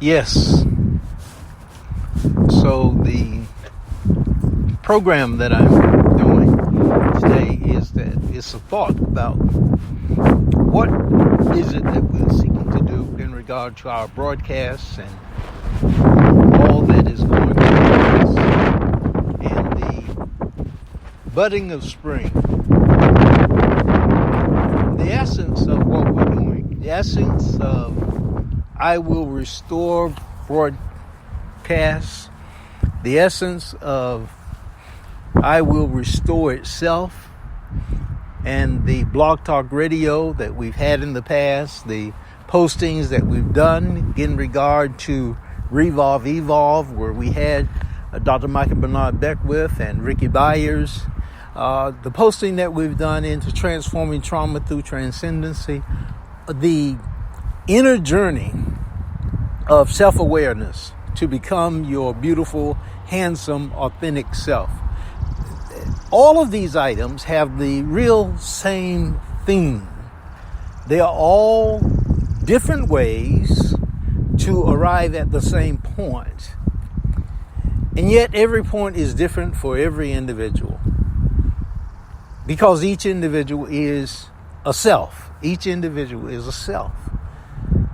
Yes. So the program that I'm doing today is a thought about what is it that we're seeking to do in regard to our broadcasts and all that is going on with us and the budding of spring. The essence of what we're doing, the essence of I Will Restore broadcasts, the essence of I Will Restore itself, and the Blog Talk Radio that we've had in the past, the postings that we've done in regard to Revolve Evolve, where we had Dr. Michael Bernard Beckwith and Ricky Byers, the posting that we've done into Transforming Trauma Through Transcendency, the inner journey of self-awareness to become your beautiful, handsome, authentic self. All of these items have the real same theme. They are all different ways to arrive at the same point. And yet every point is different for every individual. Because each individual is a self. Each individual is a self.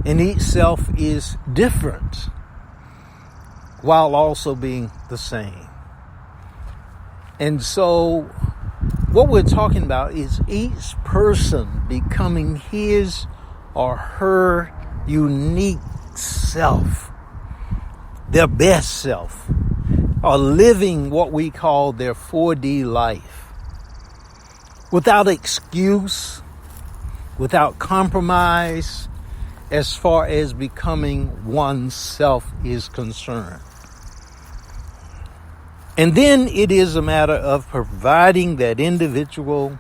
And each self is different while also being the same. And so what we're talking about is each person becoming his or her unique self, their best self, or living what we call their 4D life without excuse, without compromise, as far as becoming oneself is concerned. And then it is a matter of providing that individual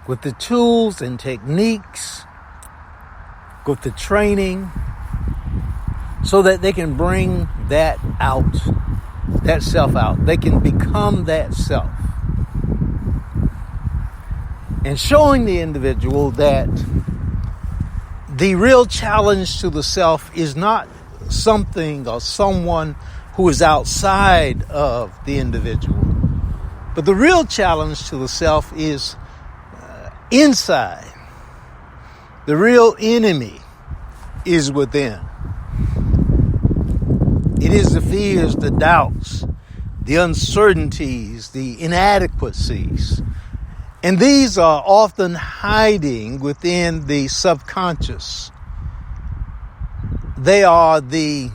with the tools and techniques, with the training, so that they can bring that out, that self out. They can become that self. And showing the individual that the real challenge to the self is not something or someone who is outside of the individual, but the real challenge to the self is inside. The real enemy is within. It is the fears, the doubts, the uncertainties, the inadequacies. And these are often hiding within the subconscious. They are the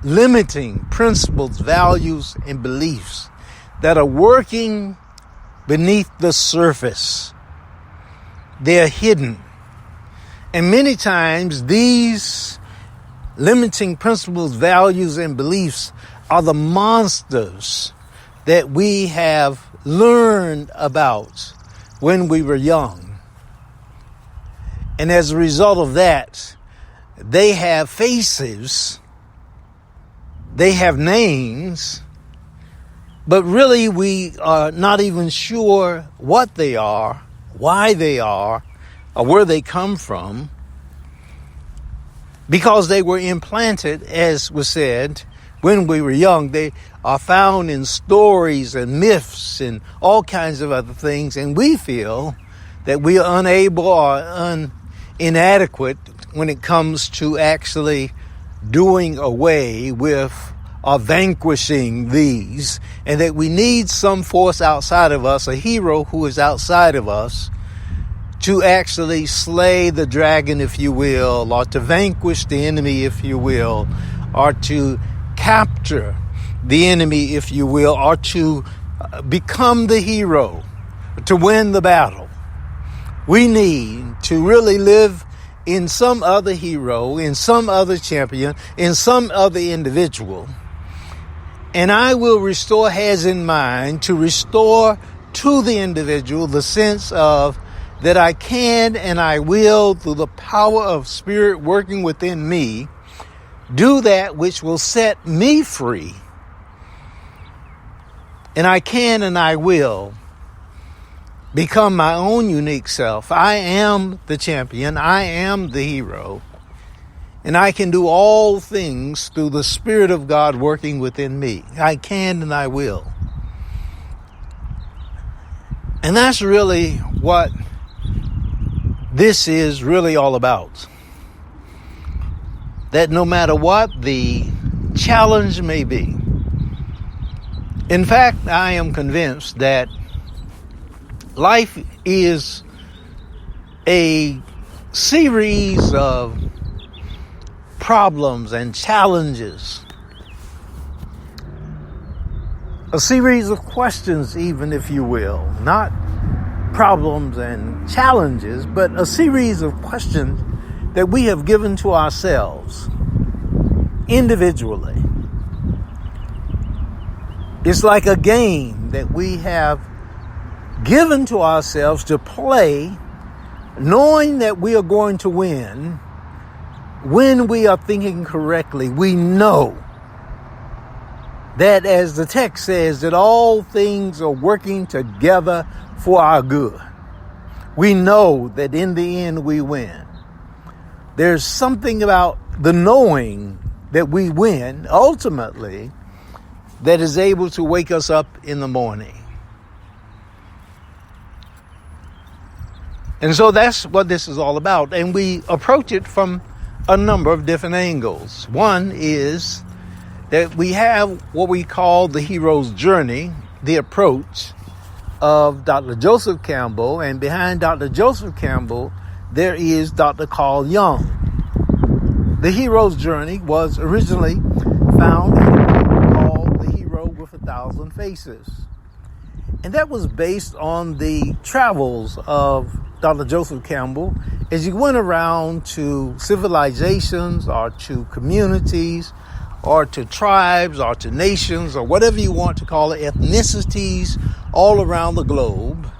limiting principles, values, and beliefs that are working beneath the surface. They're hidden. And many times these limiting principles, values, and beliefs are the monsters that we have learned about when we were young. And as a result of that, they have faces, they have names, but really we are not even sure what they are, why they are, or where they come from, because they were implanted, as was said, when we were young. They are found in stories and myths and all kinds of other things, and we feel that we are unable or inadequate when it comes to actually doing away with or vanquishing these, and that we need some force outside of us, a hero who is outside of us, to actually slay the dragon, if you will, or to vanquish the enemy, if you will, or to capture the enemy, if you will, or to become the hero, to win the battle. We need to really live in some other hero, in some other champion, in some other individual. And I Will Restore has in mind to restore to the individual the sense of that I can and I will, through the power of spirit working within me, do that which will set me free. And I can and I will become my own unique self. I am the champion. I am the hero. And I can do all things through the Spirit of God working within me. I can and I will. And that's really what this is really all about. That no matter what the challenge may be, in fact, I am convinced that life is a series of problems and challenges, a series of questions, even, if you will, not problems and challenges, but a series of questions that we have given to ourselves individually. It's like a game that we have given to ourselves to play, knowing that we are going to win. When we are thinking correctly, we know that, as the text says, that all things are working together for our good. We know that in the end we win. There's something about the knowing that we win ultimately that is able to wake us up in the morning. And so that's what this is all about. And we approach it from a number of different angles. One is that we have what we call the hero's journey, the approach of Dr. Joseph Campbell. And behind Dr. Joseph Campbell, there is Dr. Carl Jung. The hero's journey was originally found in a book called The Hero with a Thousand Faces. And that was based on the travels of Dr. Joseph Campbell as he went around to civilizations or to communities or to tribes or to nations or whatever you want to call it, ethnicities all around the globe.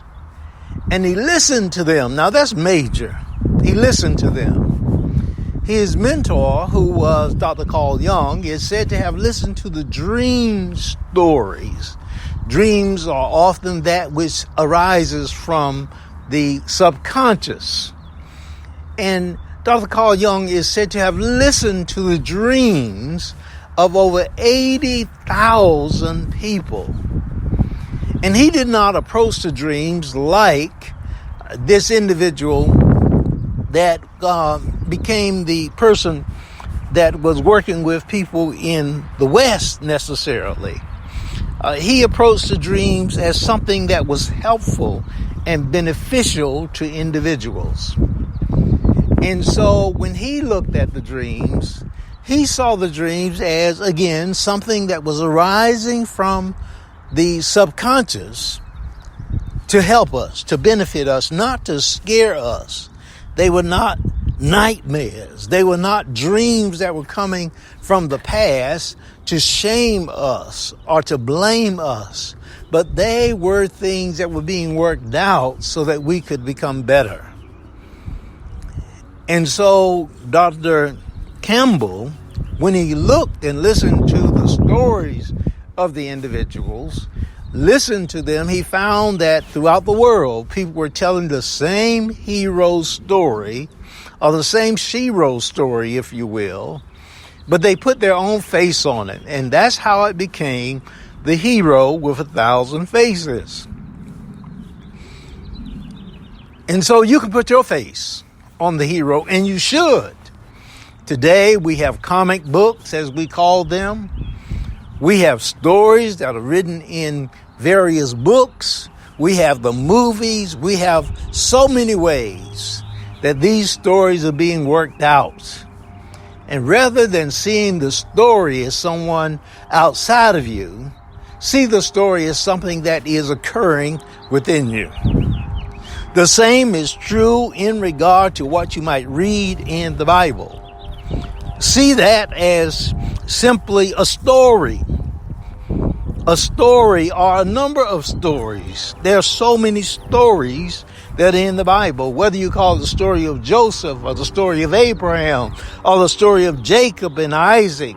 And he listened to them. Now that's major. He listened to them. His mentor, who was Dr. Carl Jung, is said to have listened to the dream stories. Dreams are often that which arises from the subconscious. And Dr. Carl Jung is said to have listened to the dreams of over 80,000 people. And he did not approach the dreams like this individual that became the person that was working with people in the West necessarily. He approached the dreams as something that was helpful and beneficial to individuals. And so when he looked at the dreams, he saw the dreams as, again, something that was arising from the subconscious to help us, to benefit us, not to scare us. They were not nightmares. They were not dreams that were coming from the past to shame us or to blame us. But they were things that were being worked out so that we could become better. And so Dr. Campbell, when he looked and listened to the stories of the individuals, listened to them, he found that throughout the world, people were telling the same hero story, or the same shero story, if you will, but they put their own face on it. And that's how it became the hero with a thousand faces. And so you can put your face on the hero, and you should. Today we have comic books, as we call them. We have stories that are written in various books. We have the movies. We have so many ways that these stories are being worked out. And rather than seeing the story as someone outside of you, see the story as something that is occurring within you. The same is true in regard to what you might read in the Bible. See that as simply a story. A story or a number of stories. There are so many stories that are in the Bible, whether you call it the story of Joseph or the story of Abraham or the story of Jacob and Isaac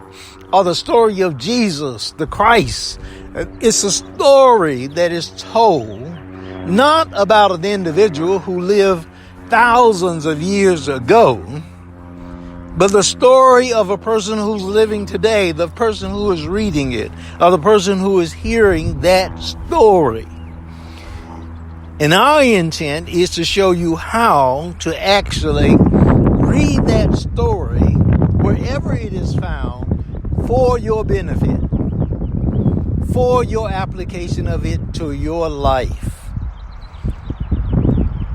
or the story of Jesus, the Christ. It's a story that is told not about an individual who lived thousands of years ago, but the story of a person who's living today, the person who is reading it, or the person who is hearing that story. And our intent is to show you how to actually read that story wherever it is found for your benefit, for your application of it to your life.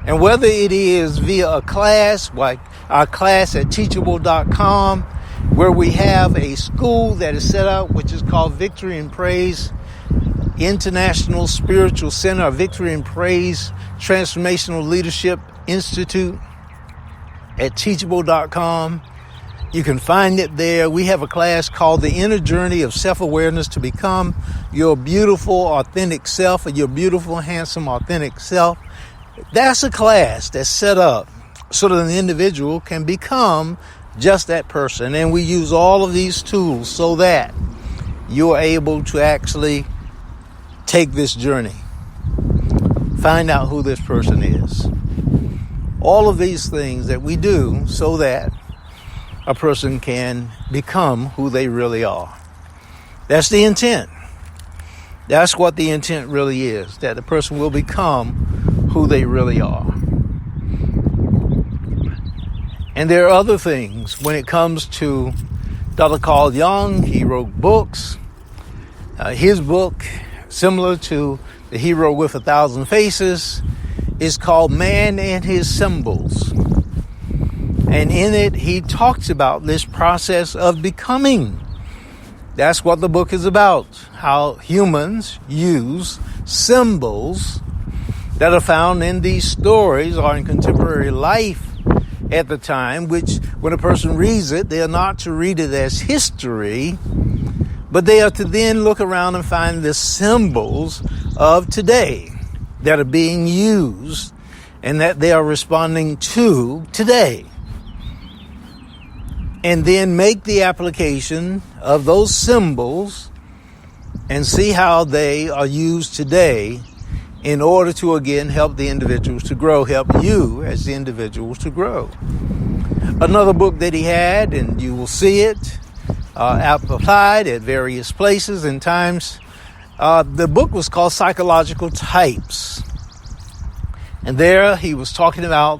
And whether it is via a class, like our class at teachable.com, where we have a school that is set up, which is called Victory and Praise International Spiritual Center, Victory and Praise Transformational Leadership Institute at teachable.com. You can find it there. We have a class called The Inner Journey of Self-Awareness to Become Your Beautiful, Authentic Self, or Your Beautiful, Handsome, Authentic Self. That's a class that's set up so that an individual can become just that person. And we use all of these tools so that you're able to actually take this journey. Find out who this person is. All of these things that we do so that a person can become who they really are. That's the intent. That's what the intent really is, that the person will become who they really are. And there are other things when it comes to Dr. Carl Jung. He wrote books. His book, similar to The Hero with 1,000 Faces, is called Man and His Symbols. And in it, he talks about this process of becoming. That's what the book is about, how humans use symbols that are found in these stories or in contemporary life at the time, which when a person reads it, they are not to read it as history, but they are to then look around and find the symbols of today that are being used and that they are responding to today. And then make the application of those symbols and see how they are used today in order to, again, help the individuals to grow, help you as the individuals to grow. Another book that he had, and you will see it applied at various places and times, the book was called Psychological Types. And there he was talking about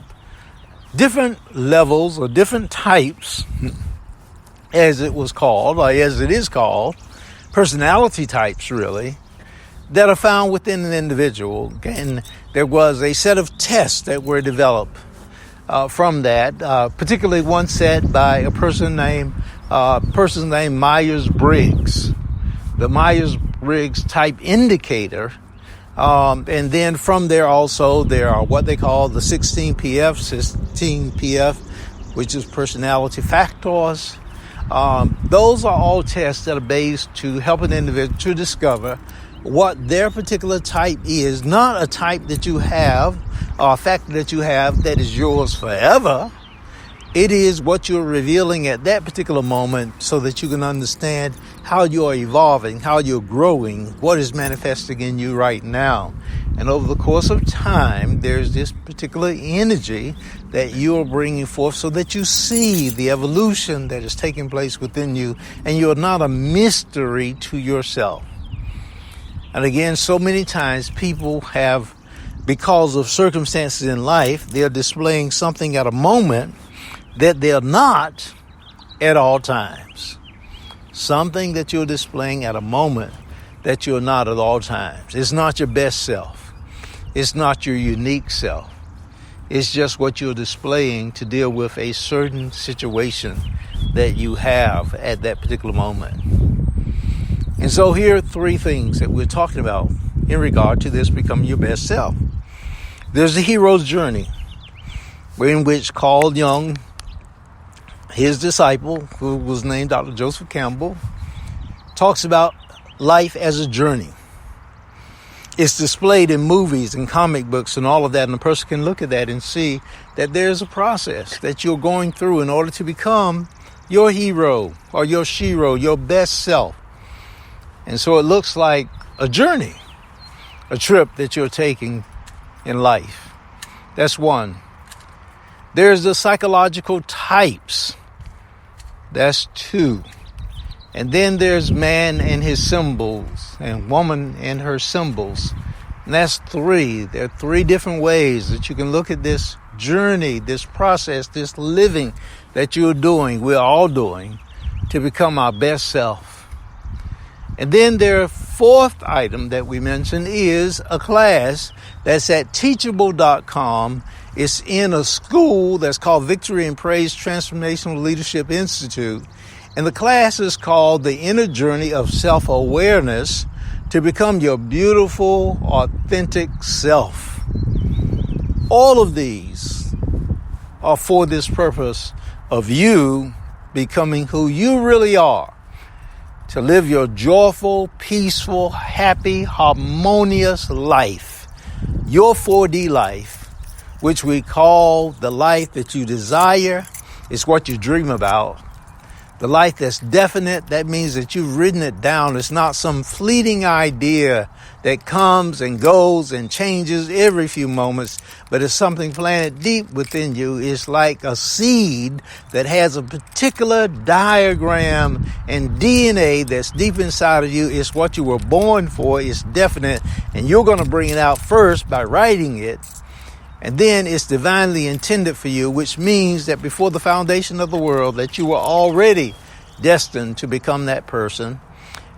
different levels or different types, as it was called, or as it is called, personality types really, that are found within an individual. And there was a set of tests that were developed from that, particularly one set by a person named Myers-Briggs, the Myers-Briggs Type Indicator. And then from there also there are what they call the 16PF, which is personality factors. Those are all tests that are based to help an individual to discover what their particular type is, not a type that you have or a factor that you have that is yours forever. It is what you're revealing at that particular moment so that you can understand how you're evolving, how you're growing, what is manifesting in you right now. And over the course of time, there's this particular energy that you're bringing forth so that you see the evolution that is taking place within you, and you're not a mystery to yourself. And again, so many times people have, because of circumstances in life, they're displaying something at a moment that they're not at all times. Something that you're displaying at a moment that you're not at all times. It's not your best self. It's not your unique self. It's just what you're displaying to deal with a certain situation that you have at that particular moment. And so here are three things that we're talking about in regard to this becoming your best self. There's the hero's journey, in which Carl Jung, his disciple, who was named Dr. Joseph Campbell, talks about life as a journey. It's displayed in movies and comic books and all of that, and a person can look at that and see that there's a process that you're going through in order to become your hero or your shero, your best self. And so it looks like a journey, a trip that you're taking in life. That's one. There's the psychological types. That's 2. And then there's man and his symbols and woman and her symbols. And that's 3. There are 3 different ways that you can look at this journey, this process, this living that you're doing, we're all doing, to become our best self. And then their 4th item that we mentioned is a class that's at teachable.com. It's in a school that's called Victory and Praise Transformational Leadership Institute. And the class is called The Inner Journey of Self-Awareness to Become Your Beautiful, Authentic Self. All of these are for this purpose of you becoming who you really are, to live your joyful, peaceful, happy, harmonious life, your 4D life, which we call the life that you desire. It's what you dream about. The life that's definite, that means that you've written it down. It's not some fleeting idea that comes and goes and changes every few moments, but it's something planted deep within you. It's like a seed that has a particular diagram and DNA that's deep inside of you. It's what you were born for. It's definite, and you're going to bring it out first by writing it. And then it's divinely intended for you, which means that before the foundation of the world, that you were already destined to become that person.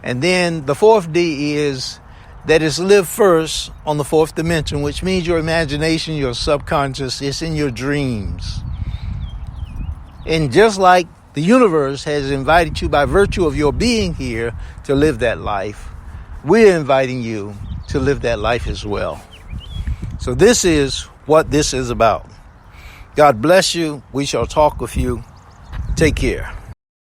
And then the 4th D is that it's lived first on the 4th dimension, which means your imagination, your subconscious, it's in your dreams. And just like the universe has invited you by virtue of your being here to live that life, we're inviting you to live that life as well. So this is what this is about. God bless you. We shall talk with you. Take care.